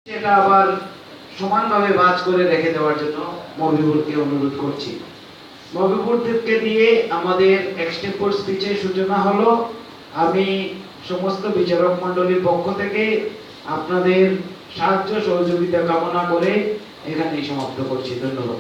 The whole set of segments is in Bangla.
সেটা আবার সমানভাবে ভাঁজ করে রেখে দেওয়ার জন্য মবিবুরকে অনুরোধ করছি। মবিবুরকে দিয়ে আমাদের এক্সটেম্পোর স্পিচের সূচনা হলো। আমি সমস্ত বিচারক মণ্ডলীর পক্ষ থেকে আপনাদের সাহায্য সহযোগিতা কামনা করে এখানেই সমাপ্ত করছি। ধন্যবাদ।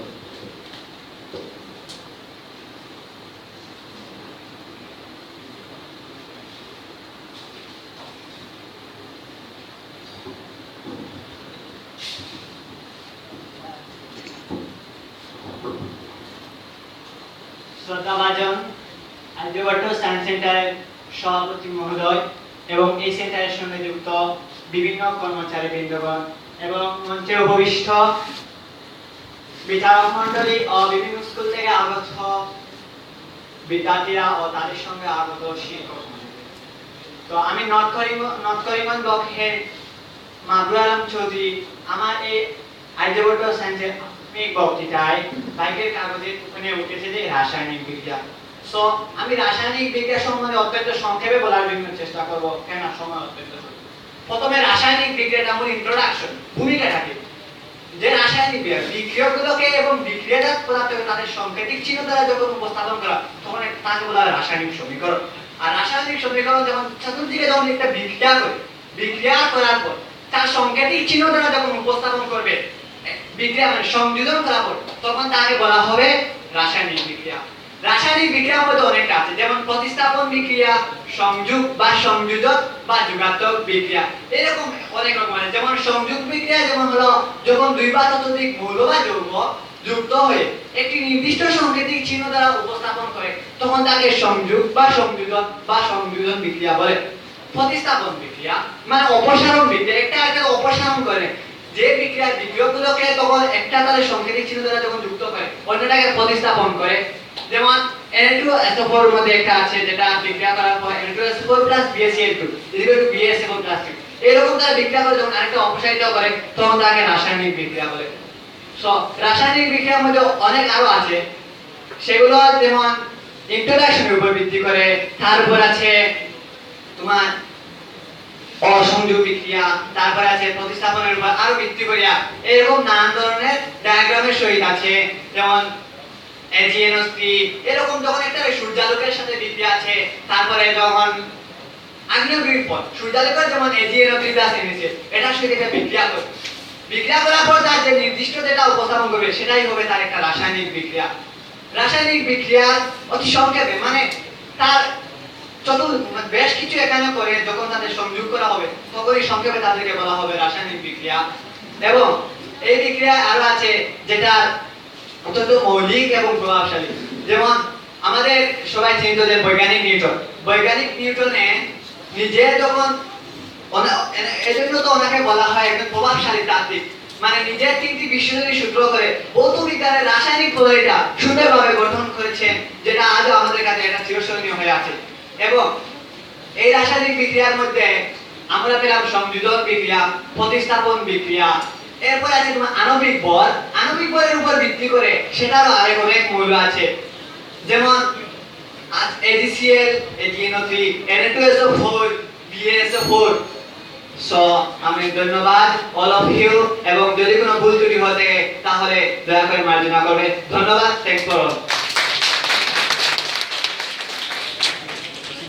শ্রদ্ধাভাজন আর্যভট্ট সায়েন্স সেন্টারের সভাপতি মহোদয় এবং এই সেন্টারের সঙ্গে যুক্ত বিভিন্ন কর্মচারী বৃন্দগণ এবং মঞ্চে উপবিষ্ট বিচারক মণ্ডলী ও বিভিন্ন স্কুল থেকে আগত বিদ্যার্থীরা ও তাদের সঙ্গে আগত শিক্ষক। তো আমি নর্থ করিমগঞ্জ ব্লকের মাহবুব আলম চৌধুরী আমার এই আর্যভট্ট সায়েন্সের বক্তৃতায় বাইকের কাগজে ওখানে উঠেছে যে রাসায়নিক বিজ্ঞান। সো আমি রাসায়নিক বিজ্ঞান সম্বন্ধে অত্যন্ত সংক্ষেপে বলার জন্য চেষ্টা করব, কেন সময় অত্যন্ত। প্রথমে রাসায়নিক বিজ্ঞান আমার ইন্ট্রোডাকশন, ভূমিকাটাকে, যে রাসায়নিক বিক্রিয়কগুলোকে এবং বিক্রিয়াজাত পদার্থকে তাদের সংকেতিক চিহ্ন দ্বারা যখন উপস্থাপন করা তখন তাকে বলা হয় রাসায়নিক সমীকরণ। আর রাসায়নিক সমীকরণ যখন চতুর্দিকে যখন একটা বিক্রিয়া করে, বিক্রিয়া করার পর তার সংকেতিক চিহ্ন দ্বারা যখন উপস্থাপন করবে, বিক্রিয়া মানে সংযোজন করার পর, তখন তাকে বলা হবে রাসায়নিক বিক্রিয়া। রাসায়নিক বিক্রিয়ার মধ্যে অনেকটা আছে, যেমন প্রতিস্থাপন বিক্রিয়া, সংযোগ বা সংযোজক বা যুগাত্মক বিক্রিয়া, এরকম অনেক রকম আছে। যেমন সংযোগ বিক্রিয়া যেমন হলো যখন দুই বা ততোধিক মৌল বা যৌগ যুক্ত হয়ে একটি নির্দিষ্ট সংকেতিক চিহ্ন দ্বারা উপস্থাপন করে তখন তাকে সংযোগ বা সংযোজক বা সংযোজন বিক্রিয়া বলে। প্রতিস্থাপন বিক্রিয়া মানে অপসারণ বিক্রিয়া, একটা আরেকটা অপসারণ করে, যে বিক্রিয়ার বিক্রিয়কগুলোকে তখন একটা তাদের সংকেতিক চিহ্ন দ্বারা যখন যুক্ত করে অন্যটাকে প্রতিস্থাপন করে। যেমন Na2SO4 এর মধ্যে একটা আছে যেটা বিক্রিয়া করার পর Na2SO4 BaCl2 BaSO4+2, এরকম তারা বিক্রিয়া করে যখন আরেকটা অপসারিত করে তখন তাকে রাসায়নিক বিক্রিয়া বলে। সো রাসায়নিক বিক্রিয়ার মধ্যে অনেক আরো আছে, সেগুলো যেমন ইন্ট্রোডাকশনের উপর ভিত্তি করে, তারপর আছে তোমার অসংযোগ বিক্রিয়া, তারপর আছে প্রতিস্থাপনের উপর আরো ভিত্তি করিয়া এরকম নানান ধরনের ডায়াগ্রামের সহিত আছে। যেমন AgNO3 এরকম যখন একটা সূর্যালোকের সাথে বিক্রিয়া আছে, তারপরে যখন আগ্নেয়গিরির পর সূর্যালোকের যেমন AgNO3 NaCl এটার সাথে একটা বিক্রিয়া করে, বিক্রিয়া করার পর তার যে নির্দিষ্ট যেটা উপস্থাপন করবে সেটাই হবে তার একটা রাসায়নিক বিক্রিয়া। রাসায়নিক বিক্রিয়া অতি সংক্ষেপে মানে তার বেশ কিছু এখানে করে যখন তাদের সংযোগ করা হবে তখনই সংক্ষেপে তাদেরকে বলা হবে রাসায়নিক বিক্রিয়া। এবং এই বিক্রিয়া আরো আছে যেটা অত্যন্ত মৌলিক এবং প্রভাবশালী। যেমন আমাদের সবাই চিন্তিত যে বৈজ্ঞানিক নিউটনে নিজে যখন এজন্য তো ওনাকে বলা হয় একজন প্রভাবশালী তাত্ত্বিক, মানে নিজের তিনটি বিশ্বজনীন সূত্র করে ভৌত বিজ্ঞানের রাসায়নিক পদ্ধতিটা সুন্দরভাবে গঠন করেছেন, যেটা আজও আমাদের কাছে এটা চিরস্মরণীয় হয়ে আছে। এবং এই রাসায়নিক বিক্রিয়ার মধ্যে আমরা পেলাম সংযোজন বিক্রিয়া, প্রতিস্থাপন বিক্রিয়া, এরপর আছে তোমার আণবিক বল। আণবিক বলের উপর ভিত্তি করে সেটারও আরেক অনেক মৌল আছে, যেমন AgCl AgNO3 Na2SO4 BaSO4। So আমি ধন্যবাদ অল অফ ইউ, এবং যদি কোনো ভুল ত্রুটি হয়ে থাকে তাহলে দয়া করে মার্জনা করবে। ধন্যবাদ। Thanks for all.